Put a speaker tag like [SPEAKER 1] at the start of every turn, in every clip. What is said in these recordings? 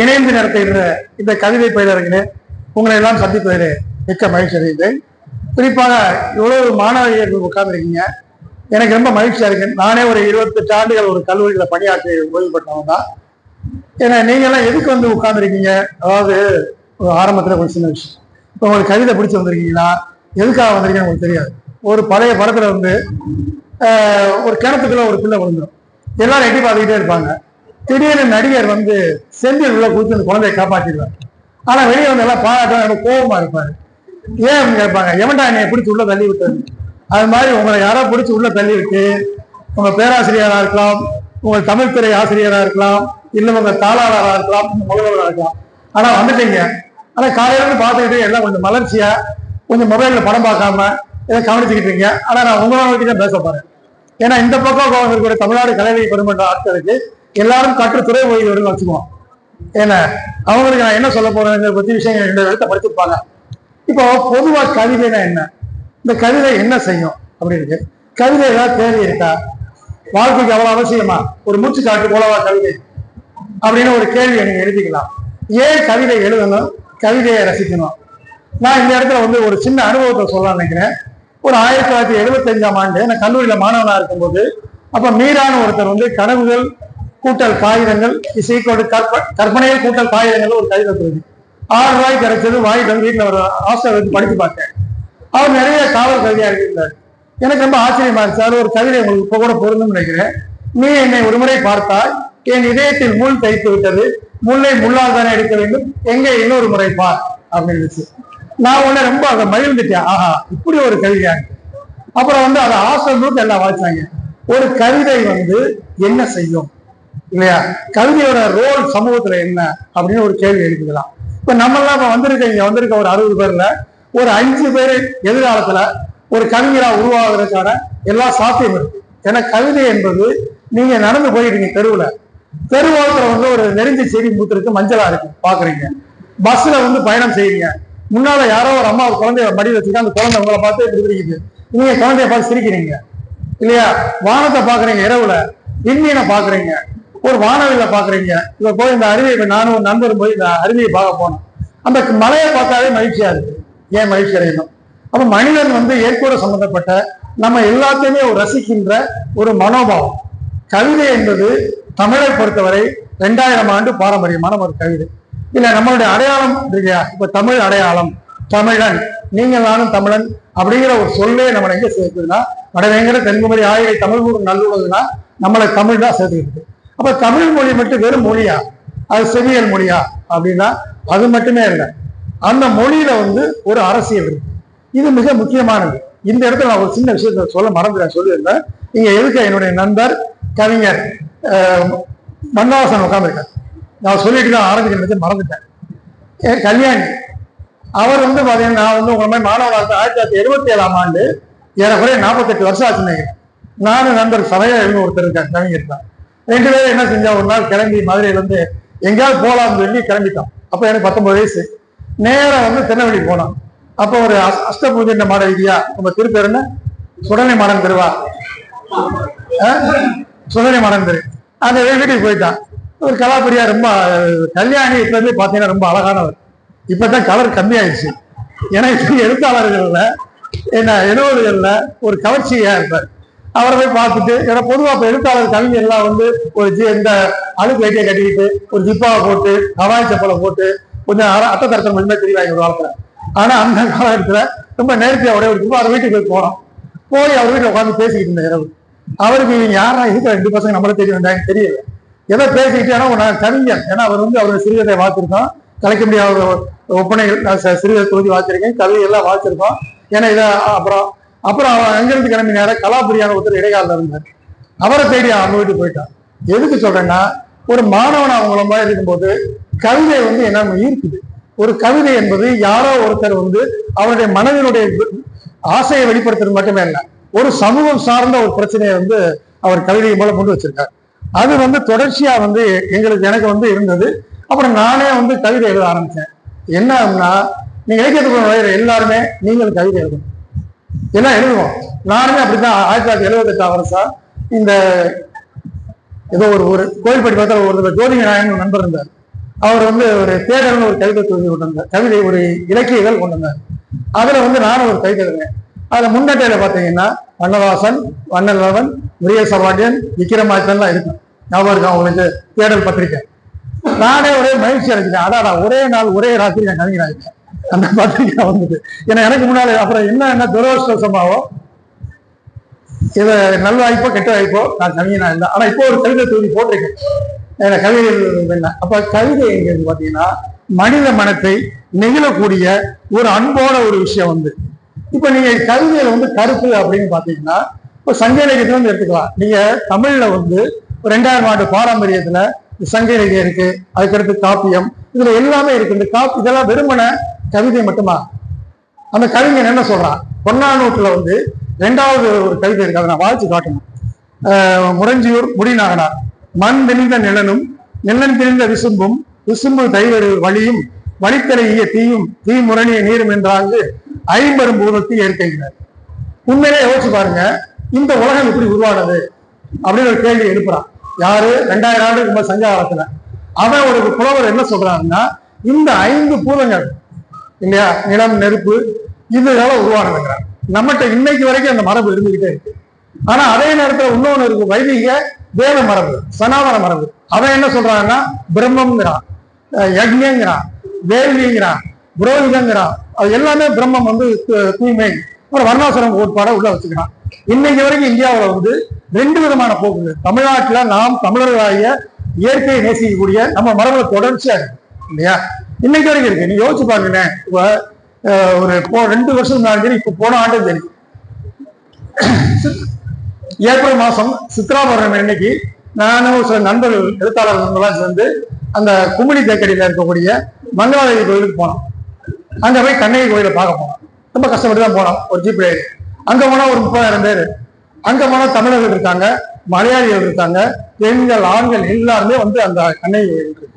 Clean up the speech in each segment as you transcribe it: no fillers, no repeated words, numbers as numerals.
[SPEAKER 1] இணைந்து நடத்துகின்ற இந்த கவிதை பயிலரங்கிலே உங்களை எல்லாம் சந்திப்பதிலே மிக்க மகிழ்ச்சி அடைந்தேன். குறிப்பாக இவ்வளவு மாணவர்கள் உட்கார்ந்துருக்கீங்க, எனக்கு ரொம்ப மகிழ்ச்சியா இருக்கு. நானே ஒரு 28 ஆண்டுகள் ஒரு கல்லூரியில பணியாற்றி ஓய்வு பெற்றவங்க தான். ஏன்னா நீங்க எல்லாம் எதுக்கு வந்து உட்கார்ந்துருக்கீங்க? அதாவது ஆரம்பத்துல ஒரு சின்ன விஷயம், இப்போ உங்களுக்கு கவிதை பிடிச்சி வந்திருக்கீங்களா, எதுக்காக வந்திருக்கீங்கன்னு உங்களுக்கு தெரியாது. ஒரு பழைய படத்துல வந்து ஒரு கிணத்துக்குள்ள ஒரு பிள்ளை விழுந்துடும், எல்லாரும் எட்டி பார்த்துக்கிட்டே இருப்பாங்க. திடீர்னு நடிகர் வந்து செந்தில் உள்ள கொடுத்து அந்த குழந்தையை காப்பாற்றிடுவார். ஆனா வெளியே வந்து எல்லாம் பாராட்டம் கோபமா இருப்பாரு. ஏன் அப்படின்னு கேட்பாங்க, எவன்டா என்னை பிடிச்சி உள்ள தள்ளி விட்டது? அது மாதிரி உங்களை யாரோ பிடிச்சி உள்ள தள்ளி விட்டு, உங்க பேராசிரியராக இருக்கலாம், உங்கள் தமிழ் துறை ஆசிரியராக இருக்கலாம், இல்லை உங்க தாளாளராக இருக்கலாம், முதல்வராக இருக்கலாம், ஆனா வந்துட்டீங்க. ஆனா காலையில இருந்து பார்த்துக்கிட்டு எல்லாம் கொஞ்சம் மலர்ச்சியா கொஞ்சம் மொபைல்ல படம் பார்க்காம இதை கவனிச்சுக்கிட்டு இருக்கீங்க. ஆனா நான் உங்களை தான் பேச போறேன். ஏன்னா இந்த பக்கம் இருக்கிற தமிழ்நாடு கலைவை பெருமன்ற ஆட்களுக்கு எல்லாரும் கற்று துறை ஓய்வு வச்சுக்குவோம். ஏன்னா அவங்களுக்கு நான் என்ன சொல்ல போறேன் பத்தி விஷயங்கள் 2 எழுத்த படிச்சிருப்பாங்க. இப்போ பொதுவா கவிதைனா என்ன, இந்த கவிதை என்ன செய்யும் அப்படின்னு, கவிதை ஏதாவது தேவை இருக்கா, வாழ்க்கைக்கு அவ்வளவு அவசியமா, ஒரு மூச்சு காட்டு போலவா கவிதை அப்படின்னு ஒரு கேள்வியை நீங்க எழுதிக்கலாம். ஏன் கவிதை எழுதணும், கவிதையை ரசிக்கணும்? நான் இந்த இடத்துல வந்து ஒரு சின்ன அனுபவத்தை சொல்ல நினைக்கிறேன். ஒரு 1975ஆம் ஆண்டு நான் கல்லூரியில மாணவனா இருக்கும்போது, அப்ப மீரான ஒருத்தர் வந்து கனவுகள் கூட்டல் காகிதங்கள் கற்பனைகள் கூட்டல் காகிதங்கள் ஒரு கவிதை தொகுதி 6 ரூபாய்க்கு கிடைச்சது வாங்கிட்டு வந்து வீட்டுல ஒரு ஹாஸ்டல் வச்சு படிச்சு பார்த்தேன். அவர் நிறைய காவல் கவிதையா எழுதியிருந்தார். எனக்கு ரொம்ப ஆச்சரியமா இருந்துச்சு. அது ஒரு கவிதை உங்களுக்கு இப்ப கூட பொருந்தும் நினைக்கிறேன். நீ என்னை ஒருமுறை பார்த்தால் என் இதயத்தில் முள் தைத்து விட்டது, முல்லை முள்ளால் தானே எடுக்க வேண்டும், எங்க இன்னொரு முறை பார் அப்படின்னு. நான் உடனே ரொம்ப அதை மகிழ்ந்துட்டேன். ஆஹா, இப்படி ஒரு கவிதையா இருக்கு. அப்புறம் வந்து அதை ஹாஸ்டல் முழுக்க எல்லாம் வாசிச்சாங்க. ஒரு கவிதை வந்து என்ன செய்யும் இல்லையா, கவிதையோட ரோல் சமூகத்துல என்ன அப்படின்னு ஒரு கேள்வி எழுதிக்கலாம். இப்ப நம்ம எல்லாம் இப்ப வந்திருக்க ஒரு 60 பேர்ல ஒரு 5 பேர் எதிர்காலத்துல ஒரு கவிஞரா உருவாகிறதுக்கான எல்லா சாத்தியம் இருக்கு. ஏன்னா கவிதை என்பது நீங்க நடந்து போயிட்டீங்க தெருவோரத்துல வந்து ஒரு நெருஞ்சி செடி மூத்திருக்கு, மஞ்சளா இருக்கு பாக்குறீங்க. பஸ்ல வந்து பயணம் செய்யுங்க, முன்னால யாரோ ஒரு அம்மா ஒரு குழந்தைய மடி வச்சுக்க, அந்த குழந்தை உங்களை பார்த்து இருக்குது, நீங்க குழந்தைய பார்த்து சிரிக்கிறீங்க இல்லையா. வானத்தை பாக்குறீங்க, இரவுல விண்மீனை பாக்குறீங்க, ஒரு வானவில பாக்குறீங்க. இப்ப போய் இந்த அருவியை, நானும் ஒரு நண்பரும் போய் இந்த அருவியை பார்க்க போனோம். அந்த மலையை பார்த்தாலே மகிழ்ச்சியா இருக்கு. ஏன் மகிழ்ச்சி அடையணும்? அப்ப மனிதன் வந்து இயற்கையோட சம்பந்தப்பட்ட நம்ம எல்லாத்தையுமே ஒரு ரசிக்கின்ற ஒரு மனோபாவம். கவிதை என்பது தமிழை பொறுத்தவரை 2000 ஆண்டு பாரம்பரியமான ஒரு கவிதை. இல்ல நம்மளுடைய அடையாளம் இல்லையா, இப்ப தமிழ் அடையாளம், தமிழன், நீங்கள் நானும் தமிழன் அப்படிங்கிற ஒரு சொல்லே நம்மளை எங்க சேர்க்குதுன்னா, வடவேங்கிற தென்குமரி ஆயிரை தமிழ் நல்லுறதுன்னா நம்மளை தமிழ் தான் சேர்த்துக்கிட்டு. அப்ப தமிழ் மொழி மட்டும் வெறும் மொழியா, அது செவியல் மொழியா அப்படின்னா அது மட்டுமே இல்லை. அந்த மொழியில வந்து ஒரு அரசியல் இருக்கு. இது மிக முக்கியமானது. இந்த இடத்துல நான் ஒரு சின்ன விஷயத்த சொல்ல மறந்துட்டேன், சொல்லியிருந்தேன். இங்க எதுக்கு என்னுடைய நண்பர் கவிஞர் மன்வாசன் உட்காந்துருக்கார். நான் சொல்லிட்டு தான் ஆரம்பிக்க மறந்துட்டேன். கல்யாணி அவர் வந்து பாத்தீங்கன்னா, நான் வந்து உங்க மாதிரி மாணவனாக 1977ஆம் ஆண்டு ஏறக்குறைய 48 வருஷம் ஆச்சு நினைக்கிறேன். நானும் நண்பர் சமையா எழுந்து ஒருத்தர் இருக்கார், கவிஞர் தான். 2 பேரும் என்ன செஞ்சா, ஒரு நாள் கிளம்பி மதுரையில இருந்து எங்கேயாவது போலாம்னு சொல்லி கிளம்பிட்டோம். அப்ப எனக்கு 19 வயசு. நேரம் வந்து திருநெல்வேலி போனோம். அப்போ ஒரு அஷ்டபூஜை மாட விதியா, நம்ம திருப்பேர் என்ன, சுடலை மாடன் தெருவா, சுடலை மாடன் தெரு, அந்த வீட்டுக்கு போயிட்டான். ஒரு கலாபரியா, ரொம்ப கல்யாணி இப்ப இருந்து பாத்தீங்கன்னா ரொம்ப அழகானவர். இப்பதான் கலர் கம்மியாயிடுச்சு. ஏன்னா இப்ப எழுத்தாளர்கள்ல என்ன எழுவதுகள்ல ஒரு கவர்ச்சியா இருப்பார். அவரை போய் பார்த்துட்டு, ஏன்னா பொதுவா இப்ப எழுத்தாளர் கவிஞர் எல்லாம் வந்து ஒரு இந்த அழுக்கு வேட்டியை கட்டிக்கிட்டு ஒரு ஜிப்பாவை போட்டு ஹவாய் செப்பலை போட்டு கொஞ்சம் அட்டை தரத்தம் மட்டுமே தெரிவாங்க ஒரு காலத்துல. ஆனா அந்த காலத்துல ரொம்ப நேர்த்தியா உடைய ஒரு அவர் வீட்டுக்கு போய் போனோம். போய் அவர் வீட்டுல உட்காந்து பேசிக்கிட்டு இருந்த இரவு. அவருக்கு இவங்க யாரா இருக்கிற 2 பசங்க நம்மளே தெரிய வந்தாங்க தெரியல. எதை பேசிக்கிட்டு, ஏன்னா நான் கவிஞர், ஏன்னா அவர் வந்து அவருடைய சிறுகதை வாசிச்சிருக்கோம், கலைக்க முடியாத ஒப்பனைகள் சிறுகதை தொகுதி வாசிச்சிருக்கேன், கவிதை எல்லாம் வாசிச்சிருக்கோம். ஏன்னா இதை அப்புறம் அவன் அங்கிருந்து கிளம்பி நேரம் கலாபுரியான ஒருத்தர் இடைக்கால இருந்தார். அவரை தேடி அவங்க வீட்டுக்கு போயிட்டான். எதுக்கு சொல்றேன்னா, ஒரு மாணவன் அவங்கள மாதிரி இருக்கும்போது கவிதை வந்து என்ன ஈர்க்குது. ஒரு கவிதை என்பது யாரோ ஒருத்தர் வந்து அவருடைய மனதினுடைய ஆசையை வெளிப்படுத்துறது மட்டுமே இல்லை, ஒரு சமூகம் சார்ந்த ஒரு பிரச்சனையை வந்து அவர் கவிதை மூலம் கொண்டு வச்சிருக்கார். அது வந்து தொடர்ச்சியா வந்து எனக்கு வந்து இருந்தது. அப்புறம் நானே வந்து கவிதை எழுத ஆரம்பிச்சேன். என்னன்னா, நீங்க இலக்கியத்துக்கு எல்லாருமே நீங்கள் கவிதை எழுதணும், எல்லாம் எழுதுவோம். நானுமே அப்படித்தான் 1978ஆம் வருஷம் இந்த ஏதோ ஒரு கோயில்பட்டி பக்கத்தில் ஒரு ஜோதிக நாயன் நண்பர் இருந்தார். அவர் வந்து ஒரு தேடல்னு ஒரு கவிதை தொகுதி கொண்டு வந்தார், கவிதை ஒரு இலக்கியங்கள் கொண்டு வந்தார். அதுல வந்து நானும் ஒரு கவிதை எழுதுறேன். அதுல முன்னட்டையில பாத்தீங்கன்னா வண்ணதாசன், வண்ணலவன், முருகேச பாண்டியன், விக்ரமாதித்தன்லாம் இருக்கும். ஞாபகம் இருக்கும் அவங்களுக்கு தேடல் பத்திரிக்கை. நானே ஒரே மகிழ்ச்சி அடைஞ்சிட்டேன். அடாடா ஒரே நாள் ஒரே ராத்திரி நான் கவிஞராகிட்டேன். அந்த பத்திரிக்கை வந்தது. ஏன்னா எனக்கு முன்னாடி அப்புறம் என்ன துரதிருஷ்டவசமாவோ இதை நல்ல வாய்ப்போ கெட்ட வாய்ப்போ நான் கவிஞனா இருந்தேன். ஆனா இப்போ ஒரு கவிதை தொகுதி போட்டிருக்கேன் கவிதைகள். அப்ப கவிதை எங்கிறது பாத்தீங்கன்னா மனித மனத்தை நெகிழக்கூடிய ஒரு அன்போட ஒரு விஷயம் வந்து. இப்ப நீங்க கவிதையில வந்து கருத்து அப்படின்னு பாத்தீங்கன்னா இப்ப சங்க இலக்கியத்துல வந்து எடுத்துக்கலாம். நீங்க தமிழ்ல வந்து 2000 ஆண்டு பாரம்பரியத்துல சங்க இலக்கியம் இருக்கு, அதுக்கடுத்து காப்பியம், இதுல எல்லாமே இருக்கு. இந்த இதெல்லாம் வெறுமன கவிதை மட்டுமா? அந்த கவிஞன் என்ன சொல்றான், பொன்னானூற்றுல வந்து 2வது ஒரு கவிதை இருக்கு, அதை நான் வாழ்த்து காட்டணும். முரஞ்சியூர் முடிநாகனார், மண் திணிந்த நிலனும் நிலன் திணிந்த விசும்பும் விசும்பு தைவரு வழியும் வழித்தலைய தீயும் தீ முரணிய நீரும் என்றாங்கு 50 பூதத்தை ஏற்கிறார். உண்மையிலே யோசிச்சு பாருங்க, இந்த உலகம் எப்படி உருவானது அப்படின்னு ஒரு கேள்வி எழுப்புறான். யாரு? 2000 ஆண்டுக்கு ரொம்ப சங்க காலத்துல. அவன் ஒரு புலவர் என்ன சொல்றாங்கன்னா, இந்த 5 பூதங்கள் இல்லையா, நிலம், நெருப்பு, இதுகள உருவானதுங்கிறான். நம்மகிட்ட இன்னைக்கு வரைக்கும் அந்த மரபு இருந்துகிட்டே இருக்கு. ஆனா அதே நேரத்துல இன்னொன்னு இருக்கு, வைதிக வேத மரபு, சனாதன மரபு. அவன் என்ன சொல்றாங்கன்னா பிரம்மங்கிறான், யக்ஞங்கிறான், வேள்விங்கிறான், புரோகிதங்கிறான். அது எல்லாமே பிரம்மம் வந்து தூய்மை, ஒரு வர்ணாசிரம கோட்பாட உள்ள வச்சுக்கிறான். இன்னைக்கு வரைக்கும் இந்தியாவில் வந்து 2 விதமான போக்குகள். தமிழ்நாட்டுல நாம் தமிழர்களாகிய இயற்கையை நேசிக்கக்கூடிய நம்ம மரபுல தொடர்ச்சியா இருக்கு இல்லையா, இன்னைக்கு வரைக்கும் இருக்கு. நீங்க யோசிச்சு பாருங்க, ஒரு 2 வருஷம் முன்னாடி, இப்ப போன ஆண்டு சரி, ஏப்ரல் மாசம் சித்ரா பௌர்ணமி அன்னைக்கு நானும் சில நண்பர்கள் எழுத்தாளர்கள்லாம் சேர்ந்து அந்த குமிழி தேக்கடியில இருக்கக்கூடிய மங்களாதேவி கோயிலுக்கு போனோம். அங்க போய் கண்ணகி கோயிலை பார்க்க போனோம். ரொம்ப கஷ்டப்பட்டு தான் போனோம். ஒரு ஜீப் ரைடு. அங்க போனா ஒரு 30,000 பேர். அங்க போனா தமிழர்கள் இருக்காங்க, மலையாளிகள் இருக்காங்க, பெண்கள், ஆண்கள் எல்லாருமே வந்து அந்த கண்ணகி கோயில் இருக்கு.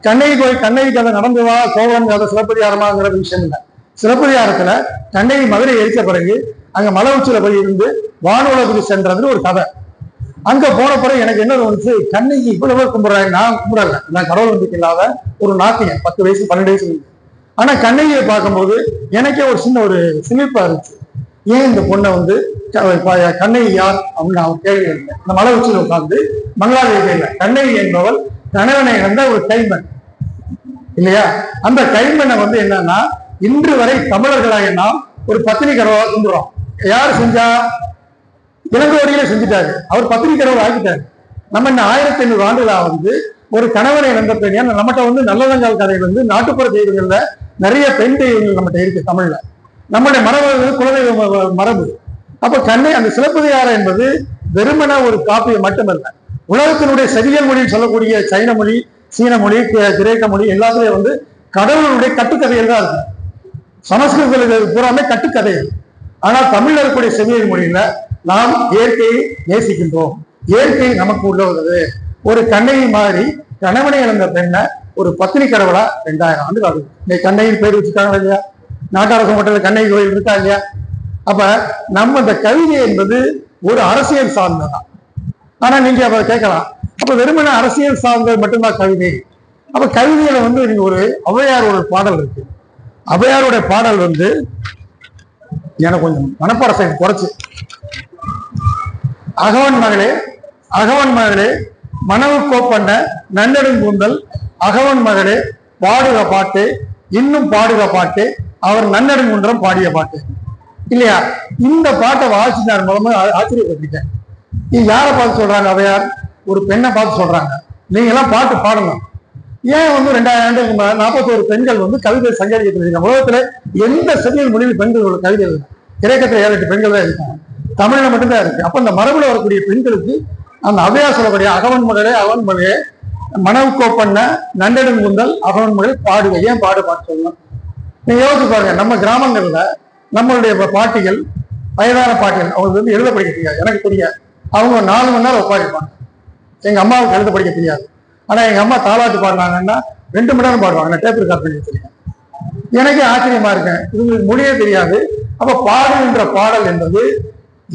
[SPEAKER 1] கண்ணகி கோயில், கண்ணகி கதை நடந்துவா கோவலன் கதை சிலப்பதிகாரமாங்கிற விஷயம் இல்லை. சிலப்பதிகாரத்துல கண்ணகி மதுரை எரிச்ச பிறகு அங்க மலை உச்சியில போய் இருந்து வானுலகுக்கு சென்றதுன்னு ஒரு கதை. அங்க போன பிறகு எனக்கு என்ன தோணுச்சு, கண்ணகி இவ்வளவு கும்பிடுறாங்க, நான் கும்பிடல, நான் கடவுள் நம்பிக்கை இல்லாத ஒரு நாட்டியம், 10 வயசு 12 வயசு. ஆனா கண்ணகியை பார்க்கும்போது எனக்கே ஒரு சின்ன ஒரு சிலிப்பா இருந்துச்சு. ஏன் இந்த பொண்ணை வந்து கண்ணகி யார் அப்படின்னு நான் கேள்வி எழுந்தேன். இந்த மலை உச்சியில் உட்கார்ந்து மங்களாதேவி இல்லை, கண்ணகி என்பவள் கணவனை இழந்த ஒரு கைமண் இல்லையா. அந்த கைமண்ணை வந்து என்னன்னா, இன்று வரை தமிழர்களாக நாம் ஒரு பத்தினி கரவா கும்பிடுறோம். யார் செஞ்சா? இளங்கோடியில செஞ்சுட்டாரு, அவர் பத்தினி கரவை ஆக்கிட்டாரு. நம்ம இந்த 1500 ஆண்டுகளா வந்து ஒரு கணவனை இழந்த பெண். ஏன்னா நம்மகிட்ட வந்து நல்லதங்கால் கதைகள் வந்து நாட்டுப்புற தெய்வங்கள்ல நிறைய பெண் தெய்வங்கள் நம்மகிட்ட இருக்கு தமிழ்ல. நம்மளுடைய மரபு குலதெய்வ மரபு. அப்ப அந்த சிலப்பதிகாரம் என்பது வெறுமன ஒரு காப்பியம் மட்டுமல்ல, உலகத்தினுடைய செவியல் மொழியில் சொல்லக்கூடிய சைன மொழி, சீன மொழி, கிரேக்க மொழி எல்லாத்துலயும் வந்து கடவுளுடைய கட்டுக்கதைகள் தான் இருக்கு. சமஸ்கிருதத்தில் பூராமே கட்டுக்கதைகள். ஆனா தமிழ்ல இருக்கக்கூடிய செவியல் மொழியில நாம் இயற்கையை நேசிக்கின்றோம், இயற்கை நமக்கு உள்ளது. ஒரு கண்ணகி மாதிரி கணவனை இழந்த பெண்ணை ஒரு பத்தினி கடவுளா 2000 ஆண்டு ஆகுது. இன்னைக்கு கண்ணகின்னு பேர் வச்சுருக்காங்களா இல்லையா? நாட்டரசு மட்டத்தில் கண்ணகி கோயில் இருக்கா இல்லையா? அப்ப நம்ம இந்த கவிதை என்பது ஒரு அரசியல் சார்ந்ததான். ஆனா நீங்க அப்ப கேட்கலாம், அப்ப வெறுமன அரசியல் சார்ந்தது மட்டும்தான் கவிதை. அப்ப கவிதையில வந்து நீங்க ஒரு ஔவையாரோட பாடல் இருக்கு. ஔவையாரோட பாடல் வந்து எனக்கு கொஞ்சம் மனப்பாடத்தை குறைச்சு, அகவன் மகளே அகவன் மகளே மனவு கோப்பண்ண நன்னெடுங்கூந்தல் அகவன் மகளே பாடுக பாட்டு இன்னும் பாடுக பாட்டு அவர் நன்னெடுங்குன்றம் பாடிய பாட்டு இல்லையா. இந்த பாட்டை வாசினார் மூலமா ஆச்சரியப்பட்டிருக்கேன். இது யாரை பார்த்து சொல்றாங்க? அவையார் ஒரு பெண்ணை பார்த்து சொல்றாங்க, நீங்க எல்லாம் பாட்டு பாடணும். ஏன் வந்து 2000 ஆண்டுக்கு 41 பெண்கள் வந்து கவிதை சங்கரிக்க உலகத்துல எந்த செவியல் மொழியில் பெண்கள் கவிதை எழுது? கிரேக்கத்துல 7-8 பெண்கள் தான் இருக்காங்க, தமிழ்ல மட்டும்தான் இருக்கு. அப்ப இந்த மரபுல வரக்கூடிய பெண்களுக்கு அந்த அவையா சொல்லக்கூடிய அகவன் மகளே அவன் மகளே மனவு கோப்பண்ண நன்னெடுங்குந்தல் அகவன் மகளே பாடுக. ஏன் பாட்டு சொல்லணும்? நீங்க யோசிச்சு பாருங்க, நம்ம கிராமங்கள்ல நம்மளுடைய பாட்டிகள், வயதான பாட்டிகள், அவங்களுக்கு வந்து எழுத படிக்க தெரியாது, எனக்கு தெரியாது. அவங்க 4 மணி நேரம் உட்காந்துருப்பாங்க. எங்க அம்மாவுக்கு எழுத படிக்க தெரியாது. ஆனா எங்க அம்மா தாலாட்டு பாடினாங்கன்னா 2 மணி நேரம் பாடுவாங்க. நான் டேப் ரெக்கார்ட் பண்ணி வச்சிருக்கேன். எனக்கே ஆச்சரியமா இருக்கேன், இவங்களுக்கு மொழியே தெரியாது. அப்ப பாடுகின்ற பாடல் என்பது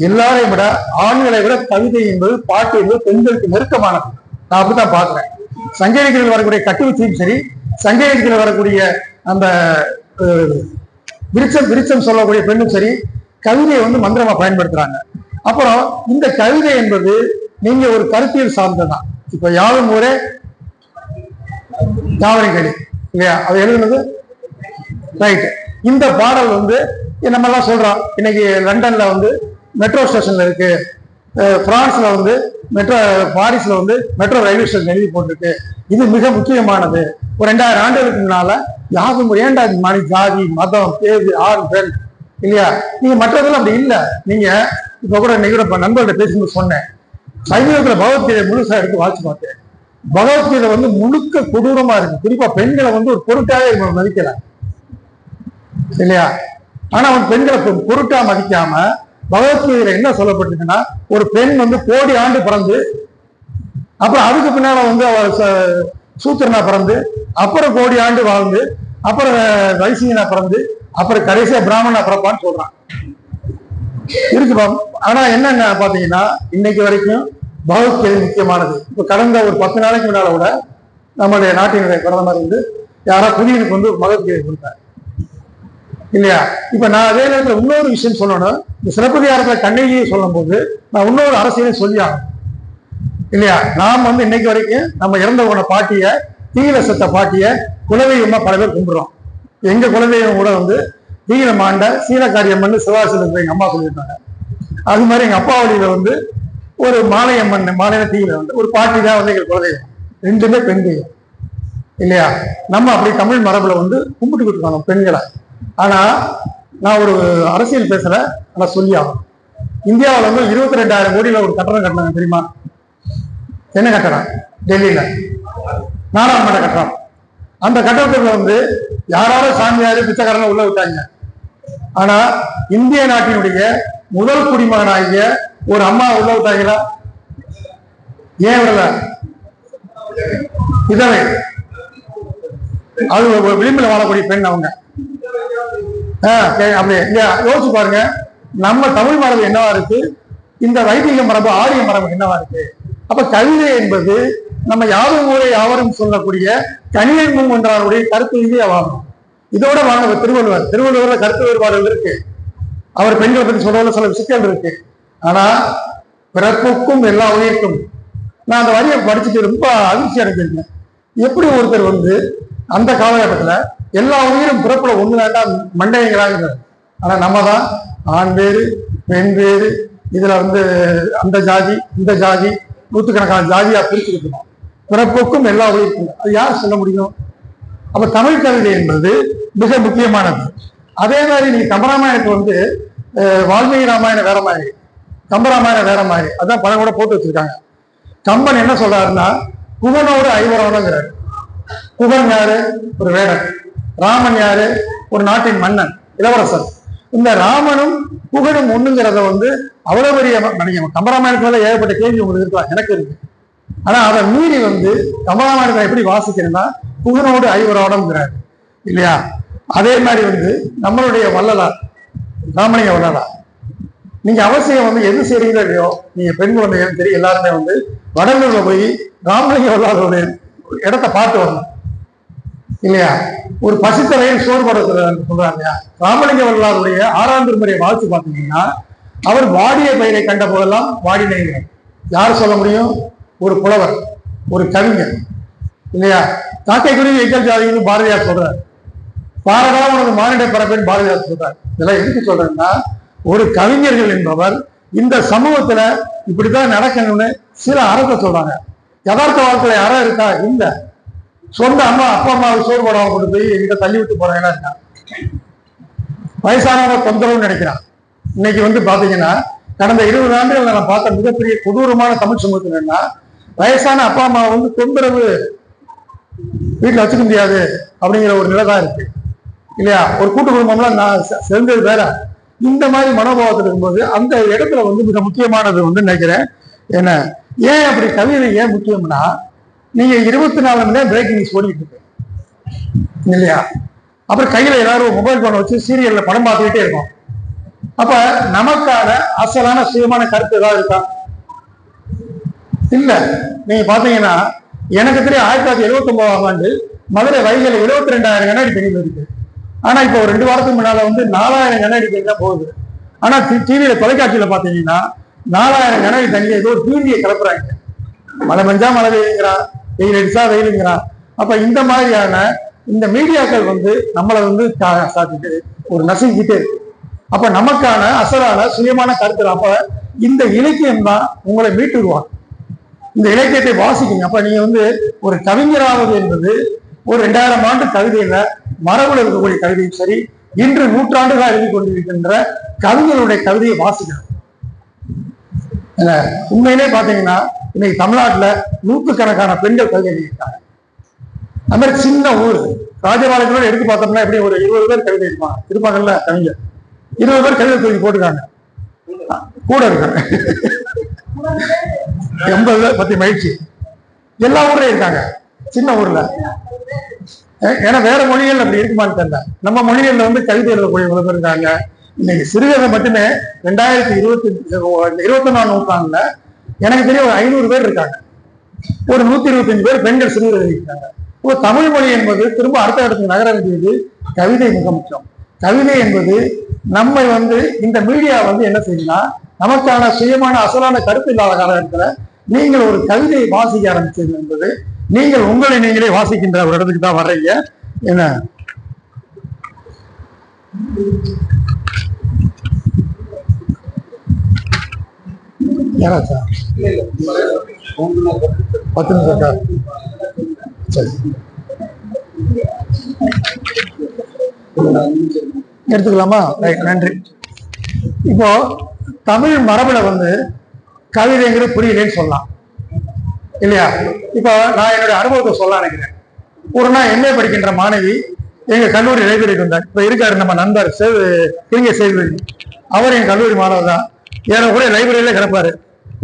[SPEAKER 1] எல்லாரையும் விட, ஆண்களை விட கவிதை என்பது, பாட்டு என்பது பெண்களுக்கு நெருக்கமானது. நான் அப்படித்தான் பாக்குறேன். சங்க இலக்கியத்தில் வரக்கூடிய கட்டுவச்சியும் சரி, சங்க இலக்கியத்தில் வரக்கூடிய அந்த விருச்சம் சொல்லக்கூடிய பெண்ணும் சரி, கவிதையை வந்து மந்திரமா பயன்படுத்துறாங்க. அப்புறம் இந்த கவிதை என்பது நீங்க ஒரு கருத்தியல் சார்ந்ததான். இப்ப யாரும் ஒரே யாவரின் இல்லையா, அது எழுதுனது ரைட். இந்த பாடல் வந்து நம்ம எல்லாம் சொல்றோம். இன்னைக்கு லண்டன்ல வந்து மெட்ரோ ஸ்டேஷன்ல இருக்கு, பிரான்ஸ்ல வந்து மெட்ரோ, பாரிஸ்ல வந்து மெட்ரோ ரயில்வே ஸ்டேஷன் எழுதி போட்டிருக்கு. இது மிக முக்கியமானது. ஒரு 2000 ஆண்டுகளுக்கு முன்னால யாரும் ஏண்டா மணி ஜாதி மதம் பேரு ஆண் பெண் இல்லையா, நீங்க மற்றதெல்லாம் அப்படி இல்லை. நீங்க இப்ப கூட இன்னைக்கு நண்பர்கிட்ட பேசும்போது சொன்னேன், சைவத்துல பகவத்கீதை முழுசா எடுத்து வாசிச்சு பார்த்தேன். பகவத்கீதை வந்து முழுக்க கொடூரமா இருக்கு. குறிப்பா பெண்களை வந்து ஒரு பொருட்டாக மதிக்கல இல்லையா. ஆனா அவன் பெண்களை பொருட்டா மதிக்காம பகவத்கீதையில என்ன சொல்லப்பட்டிருக்குன்னா, ஒரு பெண் வந்து கோடி ஆண்டு பிறந்து, அப்புறம் அதுக்கு பின்னால வந்து அவ சூத்திரனா பிறந்து, அப்புறம் கோடி ஆண்டு வாழ்ந்து, அப்புறம் வைசியனா பிறந்து, அப்புறம் கடைசியா பிராமணா பிறப்பான்னு சொல்றான் இருக்கு. ஆனா என்னென்ன பாத்தீங்கன்னா, இன்னைக்கு வரைக்கும் பகவத்கீதை முக்கியமானது. இப்ப கடந்த ஒரு 10 நாளைக்கு முன்னால கூட நம்மளுடைய நாட்டினுடைய பிரதமர் வந்து யாரா புதியனுக்கு வந்து பகவத்கீதை கொடுத்தார் இல்லையா. இப்ப நான் அதே நேரத்தில் இன்னொரு விஷயம் சொல்லணும். இந்த சிலப்பதிகாரத்துல கண்ணகியை சொல்லும் போது நான் இன்னொரு அரசியலையும் சொல்லி ஆகணும் இல்லையா. நாம் வந்து இன்னைக்கு வரைக்கும் நம்ம இறந்த போன பாட்டிய, தீயில செத்த பாட்டிய குலதெய்வமா பல பேர் கும்பிடுறோம். எங்க குலதெய்வம் கூட வந்து தீயில மாண்ட சீனக்காரியம்மன் சிவாசில எங்க அம்மா சொல்லியிருந்தாங்க. அது மாதிரி எங்க அப்பா வழியில வந்து ஒரு மாலையம்மன், மாலையில தீயில வந்து ஒரு பாட்டி தான் வந்து எங்க குலதெய்வம். ரெண்டுமே பெண் தெய்வம் இல்லையா. நம்ம அப்படி தமிழ் மரபுல வந்து கும்பிட்டு கொடுத்துருக்காங்க பெண்களை. ஆனா நான் ஒரு அரசியல் பேசல, ஆனா சொல்லி ஆகும். இந்தியாவில் வந்து 22,000 கோடியில ஒரு கட்டணம் கட்டினாங்க தெரியுமா? என்ன கட்டணம்? டெல்லியில நாடாளுமன்ற கட்டணம். அந்த கட்டணத்துல வந்து யாராவது சாமியாரு பிச்சைக்காரன உள்ள விட்டாங்க. ஆனா இந்திய நாட்டினுடைய முதல் குடிமகனாகிய ஒரு அம்மா உள்ள விட்டாங்களா? ஏன் விடல? இதனை அது விளிம்பில் வாழக்கூடிய பெண் அவங்க. அப்படி யோசிச்சு பாருங்க. நம்ம தமிழ் மரபு என்னவா இருக்கு, இந்த வைதிக மரபு ஆரிய மரபு என்னவா இருக்கு. அப்ப கவிதை என்பது நம்ம யாரும் ஊரை யாவரும் சொல்லக்கூடிய கணியன் என்றாருடைய கருத்து ரீதியா வாழும். இதோட வாங்க திருவள்ளுவர்ல கருத்து வேறுபாடுகள் இருக்கு. அவர் பெண்களை பத்தி சொல்றதுல சில சிக்கல் இருக்கு. ஆனா பிறப்புக்கும் எல்லா உயிர்க்கும், நான் அந்த வரியை படிச்சுட்டு ரொம்ப அதிர்ச்சி அடைஞ்சிருக்கேன். எப்படி ஒருத்தர் வந்து அந்த காலகட்டத்துல எல்லா உயிரும் பிறப்புல ஒண்ணு வேண்டாம் மண்டையங்களாக. ஆனா நம்ம தான் ஆண் வேறு பெண் வேறு, இதுல வந்து அந்த ஜாதி இந்த ஜாதி நூற்றுக்கணக்கான ஜாதியா பிரிச்சுக்கிட்டு இருக்கோம். பிறப்புக்கும் எல்லா உயிருக்கும், அது யார் சொல்ல முடியும்? அப்ப தமிழ் கவிதை என்பது மிக முக்கியமானது. அதே மாதிரி நீங்க கம்பராமாயணத்தை வந்து வால்மீகி ராமாயணம் வேற மாதிரி, கம்பராமாயணம் வேற மாதிரி, அதான் படம் கூட போட்டு வச்சிருக்காங்க. கம்பன் என்ன சொல்றாருன்னா, குகனோடு ஐவரோடுங்கிறாரு. குகன் யாரு? ஒரு வேடன். ராமன் யாரு? ஒரு நாட்டின் மன்னன், இளவரசன். இந்த ராமனும் புகழும் ஒண்ணுங்கிறத வந்து அவ்வளவு பெரிய நினைக்க. கம்பராமாயணத்துல ஏகப்பட்ட கேள்வி உங்களுக்கு இருக்கலாம், எனக்கு இருக்கு. ஆனா அதை மீறி வந்து கம்பராமாயணத்தை எப்படி வாசிக்கிறேன்னா, புகனோடு ஐவரோடங்கிறாரு இல்லையா. அதே மாதிரி வந்து நம்மளுடைய வள்ளலார், ராமலிங்க வள்ளலார், நீங்க அவசியம் வந்து எது செய்றீங்களோ இல்லையோ, நீங்க பெண் குழந்தைகள் சரி எல்லாருமே வந்து வடலூர்ல போய் ராமலிங்க வள்ளலாருடைய இடத்த பார்த்து வரணும் இல்லையா. ஒரு பசித்தலையில் சோறு போட சொல்றாங்க இல்லையா. ராமலிங்க வள்ளலாருடைய 6ஆம் திருமுறையை வாசிச்சு பார்த்தீங்கன்னா, அவர் வாடிய பயிரை கண்ட போதெல்லாம் வாடினேங்கிறார். யார் சொல்ல முடியும்? ஒரு புலவர், ஒரு கவிஞர் இல்லையா. காக்கை குருவி எக்கல் ஜாதின்னு பாரதியார் சொல்றார். பாரதா உனது மானிட பரப்பின் பாரதியார் சொல்றார். இதெல்லாம் எதுக்கு சொல்றேன்னா, ஒரு கவிஞர்கள் என்பவர் இந்த சமூகத்துல இப்படித்தான் நடக்கணும்னு சில அறத்தை சொல்றாங்க. யதார்த்த வாழ்க்கையில அறம் இருக்கா? இல்ல. சொந்த அம்மா அப்பா அம்மாவை சோறு போடாம கொண்டு போய் எங்கிட்ட தள்ளி விட்டு போறாங்கன்னா இருக்கான். வயசானவங்க தொந்தரவுன்னு நினைக்கிறான். இன்னைக்கு வந்து பாத்தீங்கன்னா, கடந்த 20 ஆண்டுகள் நான் பார்த்த மிகப்பெரிய கொடூரமான தமிழ் சமூகத்தில் என்ன, வயசான அப்பா அம்மாவை வந்து தொந்தரவு வீட்டுல வச்சுக்க முடியாது அப்படிங்கிற ஒரு நிலைதான் இருக்கு இல்லையா. ஒரு கூட்டு குடும்பம்லாம் நான் சேர்ந்தது வேற. இந்த மாதிரி மனோபாவத்தில் இருக்கும்போது அந்த இடத்துல வந்து மிக முக்கியமானது வந்து நினைக்கிறேன். என்ன ஏன் அப்படி கவிதை ஏன் முக்கியம்னா, நீங்க 24 மணி நேரம் பிரேக்கிங் நியூஸ் ஓடிட்டு இருக்கு இல்லையா. அப்புறம் கையில எல்லாரும் மொபைல் போனை வச்சு சீரியல்ல படம் பார்த்துக்கிட்டே இருக்கும். அப்ப நமக்கான அசலான சுயமான கருத்து ஏதாவது இருக்கா? இல்ல. நீங்க பாத்தீங்கன்னா எனக்கு தெரியும் 1979ஆம் ஆண்டு மதுரை வைகையில் 72,000 கண்ணாடி தண்ணி இருக்கு. ஆனா இப்போ ஒரு 2 வாரத்துக்கு முன்னால வந்து 4,000 கண்ணாடி தண்ணி தான் போகுது. ஆனா டிவியில தொலைக்காட்சியில பாத்தீங்கன்னா 4,000 கண்ணாடி தண்ணியை ஏதோ தீண்டியை கிளப்புறாங்க. மழை பெஞ்சா மழை வெயிலுங்கிறான், வெயில் அடிச்சா வெயிலுங்கிறான். அப்ப இந்த மாதிரியான இந்த மீடியாக்கள் வந்து நம்மளை வந்து சாத்திட்டு ஒரு நசுங்கிட்டே இருக்கு. அப்ப நமக்கான அசலான சுயமான கருத்து. அப்ப இந்த இலக்கியம் தான் உங்களை மீட்டுருவாங்க. இந்த இலக்கியத்தை வாசிக்கணும். அப்ப நீங்க வந்து ஒரு கவிஞராவது என்பது ஒரு 2000 ஆண்டு கவிதையில மரபுல இருக்கக்கூடிய கவிதையும் சரி, இன்று நூற்றாண்டுகளாக எழுதி கொண்டிருக்கின்ற கவிஞருடைய கவிதையை வாசிக்கணும். உண்மையிலே பாத்தீங்கன்னா இன்னைக்கு தமிழ்நாட்டுல நூற்றுக்கணக்கான பெண்கள் கவிதை எழுதியிருக்காங்க. அது மாதிரி சின்ன ஊர் ராஜபாளையத்தோட எடுத்து பார்த்தோம்னா எப்படி ஒரு 20 பேர் கவிதை இருப்பாங்கல்ல கவிஞர், 20 பேர் கவிதை தூக்கி போட்டுருக்காங்க. கூட இருக்காங்க 80 பேர் பத்தி மகிழ்ச்சி. எல்லா ஊர்லயும் இருக்காங்க சின்ன ஊர்ல. ஏன்னா வேற மொழிகள் அப்படி இருக்குமான்னு தெரியல. நம்ம மொழிகள்ல வந்து கவிதை எழுதக்கூடிய இவ்வளவு பேர் இருக்காங்க. இன்னைக்கு சிறுகதை மட்டுமே 2021ஆம் நூற்றாண்டுல எனக்கு தெரிய ஒரு 500 பேர் இருக்காங்க. ஒரு 125 பேர் பெண்கள் சிறுகதை எழுதியிருக்காங்க. இப்போ தமிழ் மொழி என்பது திரும்ப அடுத்த இடத்துக்கு நகர வேண்டியது கவிதை மிக முக்கியம். கவிதை என்பது நம்மை வந்து இந்த மீடியா வந்து என்ன செய்யுதுன்னா நமக்கான சுயமான அசலான கருத்து இல்லாத காலகட்டத்தில் நீங்கள் ஒரு கவிதையை வாசிக்க ஆரம்பிச்சது என்பது நீங்கள் உங்களை நீங்களே வாசிக்கின்ற ஒரு இடத்துக்கு தான் வர்றீங்க. என்ன யாராச்சா 10 நிமிஷம் சரி எடுத்துக்கலாமா? நன்றி. இப்போ தமிழ் மரபுல வந்து கவிதைங்கிறது புரியலன்னு சொல்லலாம் இல்லையா? இப்போ நான் என்னுடைய அனுபவத்தை சொல்ல நினைக்கிறேன். ஒரு நாள் MA படிக்கின்ற மாணவி எங்க கல்லூரி லைப்ரரிக்கு வந்தார். இப்ப இருக்காரு நம்ம நண்பர் சேதுபதி. அவர் என் கல்லூரி மாணவர் தான். ஏன்னா கூட லைப்ரரியில கிடப்பாரு.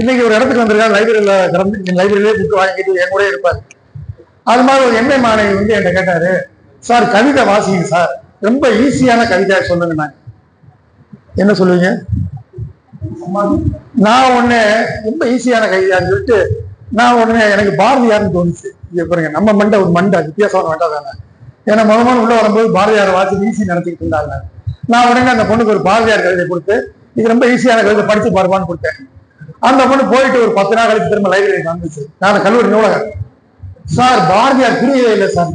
[SPEAKER 1] இன்னைக்கு ஒரு இடத்துக்கு வந்திருக்காரு, லைப்ரரியில கிடந்து லைப்ரரியிலே புக்கு வாங்கிட்டு என் கூட இருப்பாரு. அது மாதிரி ஒரு MA மாணவி வந்து என்கிட்ட கேட்டாரு, சார் கவிதை வாசிங்க சார், ரொம்ப ஈஸியான கவிதையா சொல்லுங்க. நான் என்ன சொல்லுவீங்க? நான் ஒண்ணு ரொம்ப ஈஸியான கவிதையான்னு சொல்லிட்டு நான் உடனே எனக்கு பாரதியார்னு தோணுச்சு. இங்க பாருங்க, நம்ம மண்டை ஒரு மண்டை வித்தியாசமான மண்டை தானே. ஏன்னா முதல்ல உள்ள வரும்போது பாரதியார் வாசி ஈஸி நினைச்சிக்கிட்டு இருந்தாங்க. நான் உடனே அந்த பொண்ணுக்கு ஒரு பாரதியார் கவிதை கொடுத்து இது ரொம்ப ஈஸியான கவிதை படிச்சு பாருவான்னு கொடுத்தேன். அந்த பொண்ணு போயிட்டு ஒரு 10 நாள் கழிச்சு திரும்ப லைப்ரரிக்கு வந்துச்சு. நான் கல்லூரி நூலகம், சார் பாரதியார் புரியவே இல்லை சார்.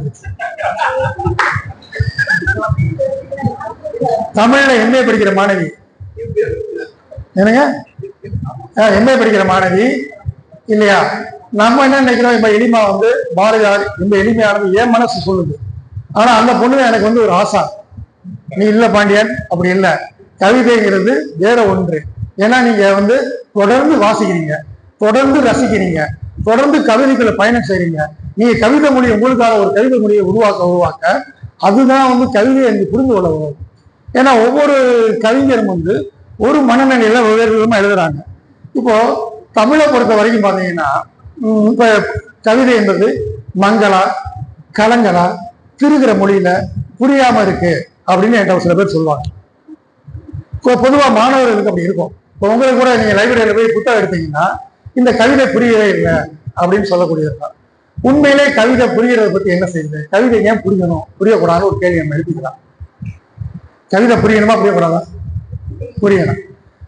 [SPEAKER 1] தமிழ்ல MA படிக்கிற மாணவி, என்னங்க MA படிக்கிற மாணவி இல்லையா? நம்ம என்ன நினைக்கிறோம், இப்ப எளிமா வந்து பாரதியார் ரொம்ப எளிமையானது என் மனசு சொல்லுது. ஆனா அந்த பொண்ணு எனக்கு வந்து ஒரு ஆசா, நீ இல்ல பாண்டியன் அப்படி இல்லை, கவிதைங்கிறது வேற ஒன்று. ஏன்னா நீங்க வந்து தொடர்ந்து வாசிக்கிறீங்க, தொடர்ந்து ரசிக்கிறீங்க, தொடர்ந்து கவிதைகளை பயணம் செய்றீங்க. நீங்க கவிதை மொழியை உங்களுக்கான ஒரு கவிதை மொழியை உருவாக்க அதுதான் வந்து கவிதையை நீங்க புரிந்து கொள்ள வரும். ஏன்னா ஒவ்வொரு கவிஞரும் வந்து ஒரு மனநிலையில வெவ்வேறு விதமா எழுதுறாங்க. இப்போ தமிழை பொறுத்த வரைக்கும் பாத்தீங்கன்னா இப்ப கவிதை என்பது மங்களா கலங்களா திருகிற மொழியில புரியாம இருக்கு அப்படின்னு என்கிட்ட சில பேர் சொல்லுவாங்க. பொதுவா மாணவர்களுக்கு அப்படி இருக்கும். இப்போ உங்களுக்கு கூட நீங்க லைப்ரரியில போய் புத்தகம் எடுத்தீங்கன்னா இந்த கவிதை புரியவே இல்லை அப்படின்னு சொல்லக்கூடியதுதான். உண்மையிலே கவிதை புரியறதை பத்தி என்ன செய்யுது? கவிதை ஏன் புரியணும் புரியக்கூடாதுன்னு ஒரு கேள்வி நம்ம எழுதிக்கலாம். கவிதை புரியணுமா புரியக்கூடாதா? புரியணும்.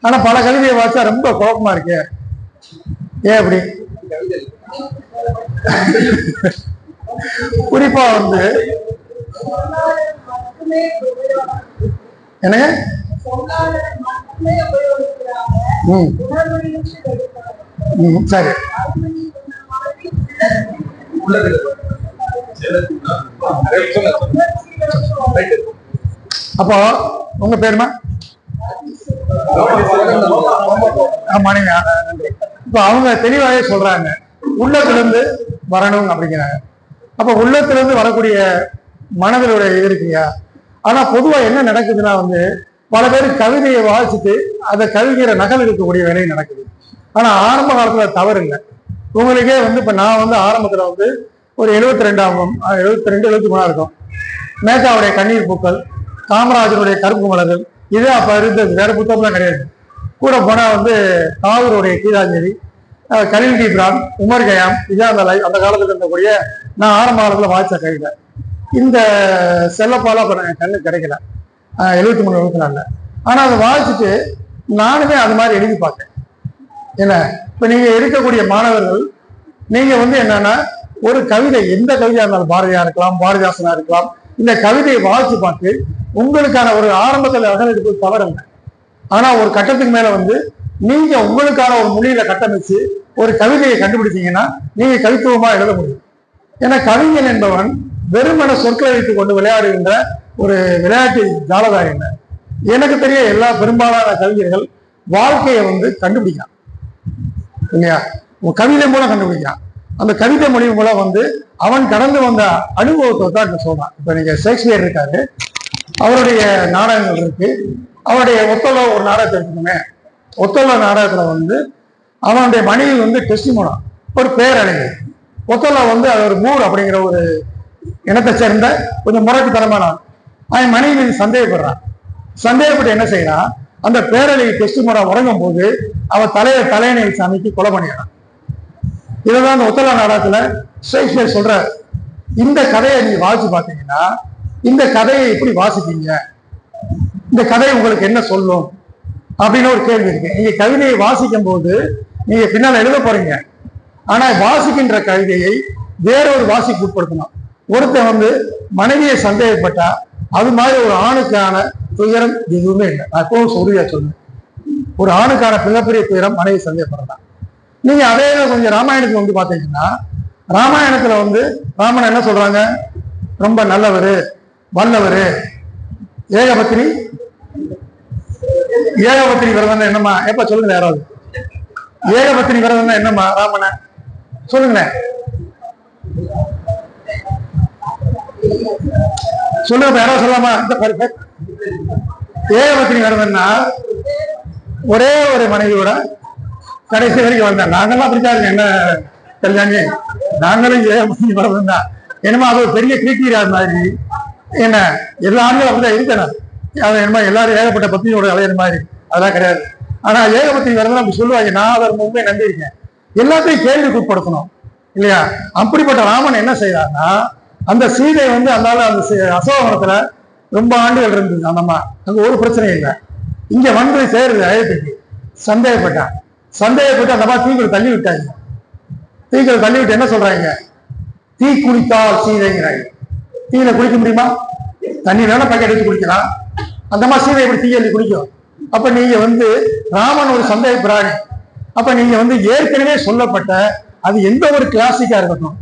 [SPEAKER 1] ஆனா பல கவிதையை வாச்சா ரொம்ப குழப்பமா இருக்கு. ஏன் அப்படி? குறிப்பா வந்து என்ன சரி, அப்போ உங்க பேருமா? இப்ப அவங்க தெளிவாகவே சொல்றாங்க, உள்ளத்திலிருந்து வரணும் அப்படிங்கிறாங்க. அப்ப உள்ளத்திலிருந்து வரக்கூடிய மனதிலுடைய இது இருக்குயா. ஆனா பொதுவா என்ன நடக்குதுன்னா வந்து பல பேர் கவிதையை வாசிச்சுட்டு அதை கவிஞரை நகல் எடுக்கக்கூடிய வேலையும் நடக்குது. ஆனா ஆரம்ப காலத்துல தவறு இல்லை. உங்களுக்கே வந்து இப்ப நான் வந்து ஆரம்பத்துல வந்து ஒரு 72 இருக்கும். மேத்தாவுடைய கண்ணீர் பூக்கள், காமராஜருடைய கருப்பு மலர்கள், இதே அப்ப இருந்தது. வேற புத்தகம்லாம் கிடையாது. கூட போனா வந்து தாவூருடைய கீழாஞ்சேரி, கலீல் ஜிப்ரான், உமர் கயாம், இஜாத் அலை அந்த காலத்துல இருந்தக்கூடிய நான் ஆரம்ப காலத்துல வாய்ச்ச கவிதை. இந்த செல்லப்பால அப்புறம் கண்ணு கிடைக்கல 73 74. ஆனா அதை வாசிச்சுட்டு நானுமே அது மாதிரி எழுதி பார்த்தேன். என்ன இப்ப நீங்க இருக்கக்கூடிய மாணவர்கள் நீங்க என்னன்னா ஒரு கவிதை, எந்த கவிதையா இருந்தாலும் பாரதியா இருக்கலாம், பாரதிதாசனா இருக்கலாம், இந்த கவிதையை வாசிச்சு பார்த்து உங்களுக்கான ஒரு ஆரம்பத்தில் அகலெடுப்பு தவறல்ல. ஆனா ஒரு கட்டத்துக்கு மேல நீங்க உங்களுக்கான ஒரு மொழியில கட்டமைச்சு ஒரு கவிதையை கண்டுபிடிச்சீங்கன்னா நீங்க கவித்துவமா எழுத முடியும். ஏன்னா கவிஞன் என்பவன் வெறுமன சொற்களை வைத்துக் கொண்டு விளையாடுகின்ற ஒரு விளையாட்டு ஜாலதாரி இல்லை. எனக்கு தெரிய எல்லா பெரும்பாலான கவிஞர்கள் வாழ்க்கையை கண்டுபிடிக்கிறான் இல்லையா, கவிதை மூலம் கண்டுபிடிக்கிறான். அந்த கவிதை மொழி மூலம் அவன் கடந்து வந்த அனுபவத்தை தான் சொல்றான். இப்ப நீங்க ஷேக்ஸ்பியர் இருக்காரு, அவருடைய நாடகங்கள் இருக்கு. அவருடைய ஒத்தோலோ ஒரு நாடகத்தை எடுத்துக்கோமே. ஒத்தோலோ நாடகத்துல அவனுடைய மனைவி டெஸ்டிமோனா ஒரு பேரழகு. ஒத்தோலோ அது ஒரு மூர் அப்படிங்கிற ஒரு இனத்தை சேர்ந்த கொஞ்சம் முரட்டுத்தனமான அவன் மனைவி சந்தேகப்படுறான். சந்தேகப்பட்டு என்ன செய்யறான், அந்த பேரழகி டெஸ்டிமோனா உறங்கும் போது அவன் தலையணை அமைக்கு கொலை பண்ணிடுறான். இதுதான் அந்த ஒத்தோலோ நாடகத்துல ஷேக்ஸ்பியர் சொல்ற. இந்த கதையை நீங்க வாசிச்சு பார்த்தீங்கன்னா இந்த கதையை எப்படி வாசிப்பீங்க, இந்த கதை உங்களுக்கு என்ன சொல்லும் அப்படின்னு ஒரு கேள்வி இருக்கு. நீங்க கவிதையை வாசிக்கும் போது நீங்க பின்னால் எழுத போறீங்க. ஆனா வாசிக்கின்ற கவிதையை வேறொரு வாசிக்கு உட்படுத்தணும். ஒருத்தன் மனைவியை சந்தேகப்பட்டா அது மாதிரி ஒரு ஆணுக்கான துயரம் எதுவுமே இல்லை. நான் எப்பவும் சொல்லியா சொல்லுவேன், ஒரு ஆணுக்கான மிகப்பெரிய துயரம் மனைவி சந்தேகப்படுறதான். நீங்க அதே கொஞ்சம் ராமாயணத்துக்கு பாத்தீங்கன்னா ராமாயணத்துல ராமன் என்ன சொல்றாங்க, ரொம்ப நல்லவர், வல்லவர், ஏகபத்தினி விரதம் என்னம்மா? எப்ப சொல்லுங்க யாராவது, ஏகபத்தினி விரதம் என்னம்மா ராமன சொல்லுங்களேன், சொல்லுங்க யாராவது சொல்லலாமா? ஏகபத்தினி விரதம்னா ஒரே ஒரு மனைவியோட கடைசி வரைக்கும் வந்தேன். நாங்கெல்லாம் அப்படித்தான் இருக்கோம். என்ன கல்யாணி, நாங்களும் ஏகபத்தினி விரதம் தான். என்னமோ அது ஒரு பெரிய கிரிட்டீரியா மாதிரி. என்ன எல்லா ஆண்களும் அப்படிதான் இருக்கணும். அது என்னமோ எல்லாரும் ஏகப்பட்ட பத்தினியோட அலையிற மாதிரி அதெல்லாம் கிடையாது. ஆனா ஏகபத்தினி விரதம் அப்படி சொல்லுவாங்க. நான் அதை முன்பே நம்பியிருக்கேன். எல்லாத்தையும் கேள்விக்கு உட்படுத்தணும் இல்லையா? அப்படிப்பட்ட ராமன் என்ன செய்யறாருன்னா, அந்த சீதை அந்த அந்த அசோகவனத்துல ரொம்ப ஆண்டுகள் இருந்தது. அந்தம்மா அங்க ஒரு பிரச்சனையும் இல்லை. இங்க சேருது அயோத்திக்கு. சந்தேகப்பட்டு அந்த மாதிரி தீக்குள்ள தள்ளி விட்டாங்க. தீக்குள்ள தள்ளி விட்டு என்ன சொல்றாங்க, தீ குளித்தால் சீதைங்கிறாங்க. தீயில குளிக்க முடியுமா? தண்ணி வேணா பக்கெட் எடுத்து குளிக்கலாம். அந்த மாதிரி சீதை எப்படி தீயள்ளி குளிக்கும்? அப்ப நீங்க ராமன் ஒரு சந்தேக பிராணி. அப்ப நீங்க ஏற்கனவே சொல்லப்பட்ட அது எந்த ஒரு கிளாசிக்கா இருக்கட்டும்,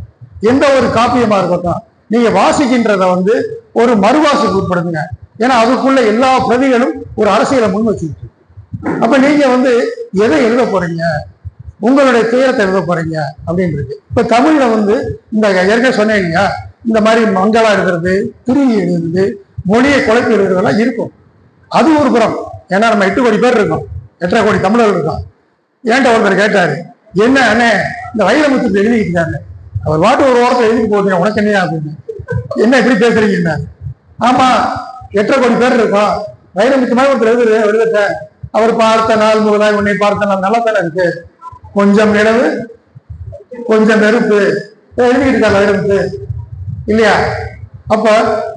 [SPEAKER 1] எந்த ஒரு காப்பியமா இருக்கட்டும், நீங்க வாசிக்கின்றத ஒரு மறுவாசிக்கு உட்படுத்துங்க. ஏன்னா அதுக்குள்ள எல்லா பிரதிகளும் ஒரு அரசியலை முன் வச்சுக்கிட்டு. அப்ப நீங்க எதை எழுத போறீங்க, உங்களுடைய துயரத்தை எழுத போறீங்க அப்படின்றது. இப்ப தமிழ்ல இந்த ஏற்கனவே சொன்னீங்க, இந்த மாதிரி மங்களா எழுதுறது, திரும்பி எழுதுறது, மொழியை குழப்பி எழுதுறதெல்லாம் இருக்கும். அது ஒரு புறம். ஏன்னா நம்ம 8 கோடி பேர் இருக்கோம், 8.5 கோடி தமிழர்கள் இருக்கோம். ஏன்ட்ட ஒருத்தர் கேட்டாரு, என்ன அண்ணே இந்த வைரமுத்து எழுதிக்கிட்டாங்க, அவர் வாட்டு ஒரு ஓரத்தில் எழுதிட்டு போகுது, உனக்கு என்னையா அப்படின்னு, என்ன இப்படி பேசுறீங்க? ஆமா 8.5 கோடி பேர் இருக்கோம், வைரமுத்து மாதிரி ஒருத்தர் எழுதுட்டேன், அவர் பார்த்த நாள் முழுதாய் உன்னை பார்த்த நாள் நல்லா தானே இருக்கு, கொஞ்சம் நிலவு கொஞ்சம் நெருப்பு எழுதிக்கிட்டு இருக்காங்க வைரமுத்து இல்லையா? அப்ப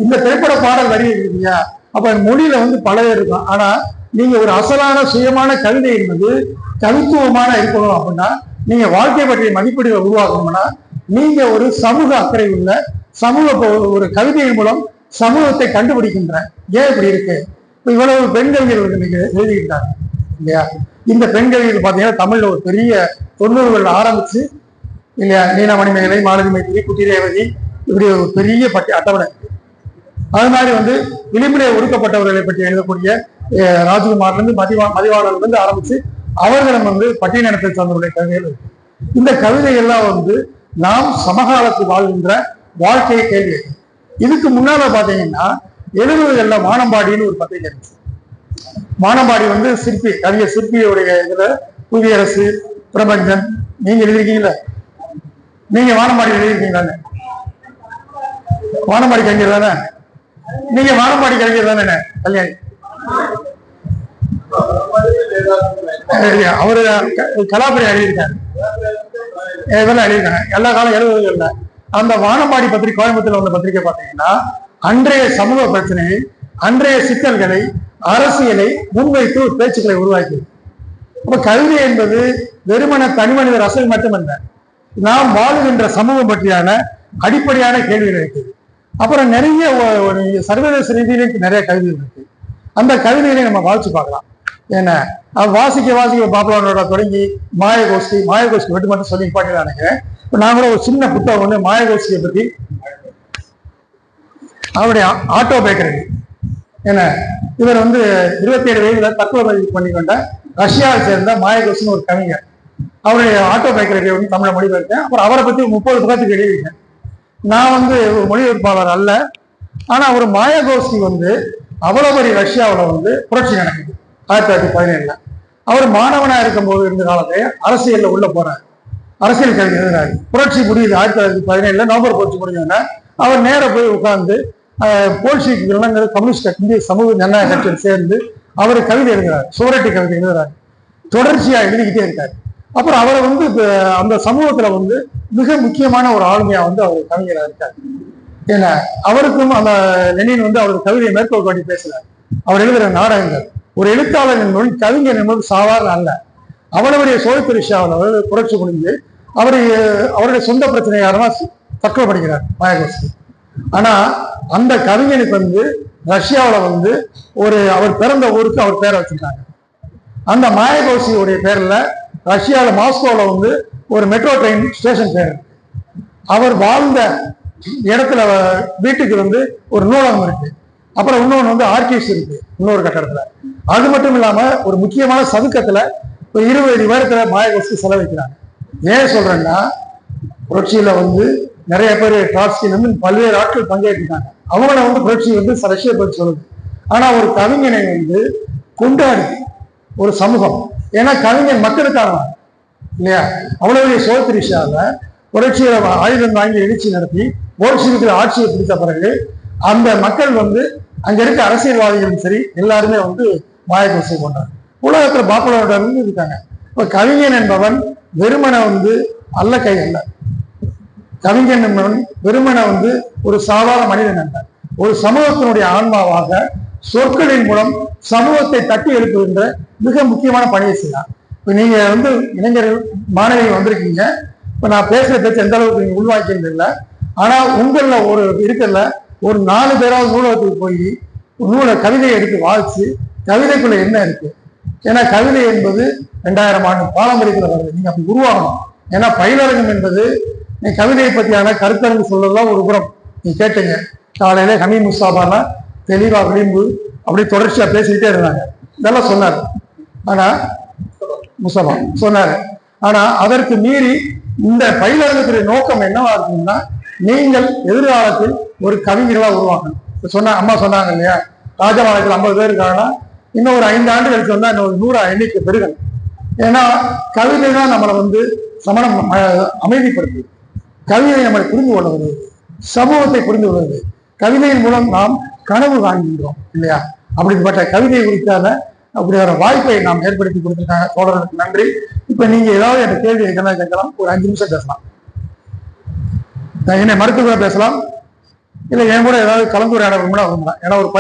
[SPEAKER 1] இந்த திரைப்பட பாடல் வரி இல்லையா? அப்ப மொழியில பல இருக்கும். ஆனா நீங்க ஒரு அசலான சுயமான கவிதை என்பது கவித்துவமான இருக்கணும் அப்படின்னா, நீங்க வாழ்க்கை பற்றிய மதிப்பீடுகளை உருவாக்கணும்னா, நீங்க ஒரு சமூக அக்கறை உள்ள ஒரு கவிதையின் மூலம் சமூகத்தை கண்டுபிடிக்கின்ற. ஏன் இப்படி இருக்கு? இப்ப இவ்வளவு பெண் கவிஞர்கள் நீங்க எழுதிக்கிட்டாங்க இல்லையா? இந்த பெண் கவிஞர்கள் பாத்தீங்கன்னா தமிழ்ல ஒரு பெரிய 90கள் ஆரம்பிச்சு இல்லையா, நீனாமணி மேகலை, மாலதி மைத்திரி, குட்டி ரேவதி, இப்படி ஒரு பெரிய அட்டவணை. அது மாதிரி விளிம்பிலே ஒடுக்கப்பட்டவர்களை பற்றி எழுதக்கூடிய ராஜ்குமார்ல இருந்து மதிவாளர்ல இருந்து ஆரம்பிச்சு அவர்களும் பட்டியலினத்தை சார்ந்தவருடைய கவிதைகள் இருக்கு. இந்த கவிதைகள்லாம் நாம் சமகாலத்து வாழ்கின்ற வாழ்க்கையை கேள்வி. இதுக்கு முன்னால பாத்தீங்கன்னா 70களில் வானம்பாடின்னு ஒரு பத்திரிகை இருந்துச்சு. வானம்பாடி சிற்பி, கவிஞர் சிற்பியுடைய இதுல புவியரசு, பிரபஞ்சன், நீங்க எழுதிருக்கீங்களா? நீங்க வானம்பாடி எழுதிருக்கீங்களான்னு? வானம்பாடி கவிஞர் தானே நீங்க? வானம்பாடி கவிஞர் தானே கல்யாணி? அவரு கலாபுரி எழுதியிருக்காரு. இதெல்லாம் எழுதியிருக்காங்க. எல்லா காலம் 70களில் அந்த வானம்பாடி பத்திரிகை, கோயம்புத்தூர்ல உள்ள பத்திரிகை பார்த்தீங்கன்னா அன்றைய சமூக பிரச்சனையை, அன்றைய சிக்கல்களை, அரசியலை முன்வைத்து ஒரு பேச்சுக்களை உருவாக்கியது. அப்ப கல்வி என்பது வெறுமன தனிமனித ரசல் மட்டுமல்ல, நாம் வாழுகின்ற சமூகம் பற்றியான அடிப்படையான கேள்விகள் இருக்குது. அப்புறம் நிறைய சர்வதேச ரீதியில நிறைய கவிதைகள் இருக்கு. அந்த கவிதைகளை நம்ம வாசிச்சு பார்க்கலாம். ஏன்னா வாசிக்க பாப்புலரோட தொடங்கி மாயகோஷ்டி மட்டும் சொல்லி பாட்டு நினைக்கிறேன். இப்போ நான் கூட ஒரு சின்ன புத்தகம் வந்து மாயகோஷ்டியை பற்றி, அவருடைய ஆட்டோபயோகிராபி. ஏன்னா இவர் வந்து 27 வயதுல தத்துவ பண்ணிக்கொண்ட ரஷ்யாவை சேர்ந்த மாயகோஷ்டின்னு ஒரு கவிஞர். அவருடைய ஆட்டோபயோகிராபியை வந்து தமிழை மொழிபெயர்த்தேன். அப்புறம் அவரை பத்தி 30 புத்தகத்துக்கு எழுதியிருக்கேன். நான் வந்து ஒரு மொழிபெயர்ப்பாளர் அல்ல. ஆனா ஒரு மாயகோஷ்டி வந்து அவ்வளவு பெரிய ரஷ்யாவில் வந்து புரட்சி நடக்குது 1917. அவர் மாணவனா இருக்கும்போது இருந்த காலத்தை அரசியல்ல உள்ள போறாரு, அரசியல் கல்வி எழுதுறாரு. புரட்சி முடியுது 1917 நவம்பர் புரட்சி முடிஞ்சோன்னா அவர் நேர போய் உட்கார்ந்து போல்ஷிக்குகள், கம்யூனிஸ்ட் இந்திய சமூக ஜனநாயக கட்சியில் சேர்ந்து அவர் கவிதை எழுதுறாரு, சுவரட்டி கவிதை எழுதுறாரு, தொடர்ச்சியா எழுதிக்கிட்டே இருக்காரு. அப்புறம் அவரை வந்து அந்த சமூகத்துல வந்து மிக முக்கியமான ஒரு ஆளுமையா வந்து அவர் கவிஞராக இருக்காரு. ஏன்னா அவருக்கும் அந்த லெனின் வந்து அவருடைய கவிதையை மேற்கோள் காட்டி பேசுறாரு. அவர் எழுதுகிற நாடகங்கள் ஒரு எழுத்தாளர் என்பது கவிஞர் என்பது சாதாரண அல்ல. அவ்வளவுடைய சோழத்திரிஷாவில் புரட்சி முடிஞ்சு அவருடைய சொந்த பிரச்சனை யாருன்னா தற்கொலை படிக்கிறார் மாயகோஷ்டி. ஆனா அந்த கவிஞனுக்கு வந்து ரஷ்யாவில் வந்து அவர் பிறந்த ஊருக்கு அவர் பேரை வச்சிருக்காங்க. அந்த மாயகோஷ்டியுடைய பேர்ல ரஷ்யாவில் மாஸ்கோவில் வந்து ஒரு மெட்ரோ ட்ரெயின் ஸ்டேஷன் பேர். அவர் வாழ்ந்த இடத்துல வீட்டுக்கு வந்து ஒரு நூலகம் இருக்கு. அப்புறம் இன்னொன்று வந்து ஆர்கிவ்ஸ் இருக்கு இன்னொரு கட்டடத்துல. அது மட்டும் இல்லாம ஒரு முக்கியமான சதுக்கத்துல 20 பேரத்துல மாயகோஷ்டி செலவழிக்கிறாங்க. ஏன் சொல்றேன்னா புரட்சியில வந்து நிறைய பேர் ட்ராட்ஸ்கில இருந்து பல்வேறு ஆட்கள் பங்கேற்றாங்க. அவங்கள வந்து புரட்சி வந்து ரஷ்ய புரட்சி சொல்லுது. ஆனா ஒரு கவிஞனை வந்து கொண்டாடி ஒரு சமூகம், ஏன்னா கவிஞன் மக்களுக்கான இல்லையா, அவ்வளவு சோத்திரிஷால புரட்சியில ஆயுதம் வாங்கி எழுச்சி நடத்தி போல்ஷிவிக்கிற ஆட்சியை பிடித்த பிறகு அந்த மக்கள் வந்து அங்க இருக்க அரசியல்வாதிகளும் சரி எல்லாருமே வந்து மாயகோஷ்டி கொண்டாங்க. உலகத்துல பாப்புலரோட இருந்து இருக்காங்க. இப்ப கவிஞன் என்பவன் வெறுமனை வந்து அல்ல கை அல்ல. கவிஞன் என்பவன் வெறுமனை வந்து ஒரு சாதாரண மனிதன் அல்ல, ஒரு சமூகத்தினுடைய ஆன்மாவாக சொற்களின் மூலம் சமூகத்தை தட்டி எழுப்புகின்ற மிக முக்கியமான பணியை செய்யலாம். இப்ப நீங்க வந்து இளைஞர்கள் மாணவிகள் வந்திருக்கீங்க. இப்ப நான் பேசுற பேச்சு எந்த அளவுக்கு நீங்க உள்வாக்கியது இல்லை. ஆனா உங்கள இருக்கிற ஒரு 4 பேராவது நூலகத்துக்கு போய் கவிதையை எடுத்து வாசிச்சு கவிதைக்குள்ள என்ன இருக்கு. ஏன்னா கவிதை என்பது 2000 ஆண்டு பாரம்பரியத்தில் வருது. நீங்க அப்படி உருவாகணும். ஏன்னா பயிலரங்கம் என்பது நீ கவிதையை பற்றியான கருத்தரங்கு சொல்லலாம் ஒரு புறம். நீ கேட்டீங்க காலையில ஹமீம் முஸ்தாபானா தெளிவா விளிம்பு அப்படி தொடர்ச்சியா பேசிக்கிட்டே இருந்தாங்க. இதெல்லாம் சொன்னாரு. ஆனா முஸ்தபா சொன்னாரு. ஆனா அதற்கு மீறி இந்த பயிலரங்கத்துடைய நோக்கம் என்னவா இருக்குன்னா, நீங்கள் எதிர்காலத்தில் ஒரு கவிஞர்களா உருவாக்கணும். அம்மா சொன்னாங்க இல்லையா, ராஜமாநிலத்தில் 50 பேர் இருக்காங்கன்னா இன்னும் ஒரு 5 ஆண்டு கழிச்சு வந்தா இன்னும் 100 எண்ணிக்கை பெருகும். ஏன்னா கவிதை தான் நம்மளை வந்து சமணம் அமைதிப்படுத்துது. கவிதை நம்மளை புரிந்து கொள்ள வருவது, சமூகத்தை புரிந்து கொள்வது. கவிதையின் மூலம் நாம் கனவு காண்கின்றோம் இல்லையா. அப்படிப்பட்ட கவிதை குறித்தான அப்படி ஒரு வாய்ப்பை நாம் ஏற்படுத்தி கொடுத்திருக்காங்க. தோழர்களுக்கு நன்றி. இப்ப நீங்க ஏதாவது என்ற கேள்வி கேட்கலாம். ஒரு 5 நிமிஷம் பேசலாம். என்னை மறுத்து கூட பேசலாம், இல்லை என் கூட ஏதாவது கலந்துரையாட விரும்பினா விரும்பலாம். ஏன்னா ஒரு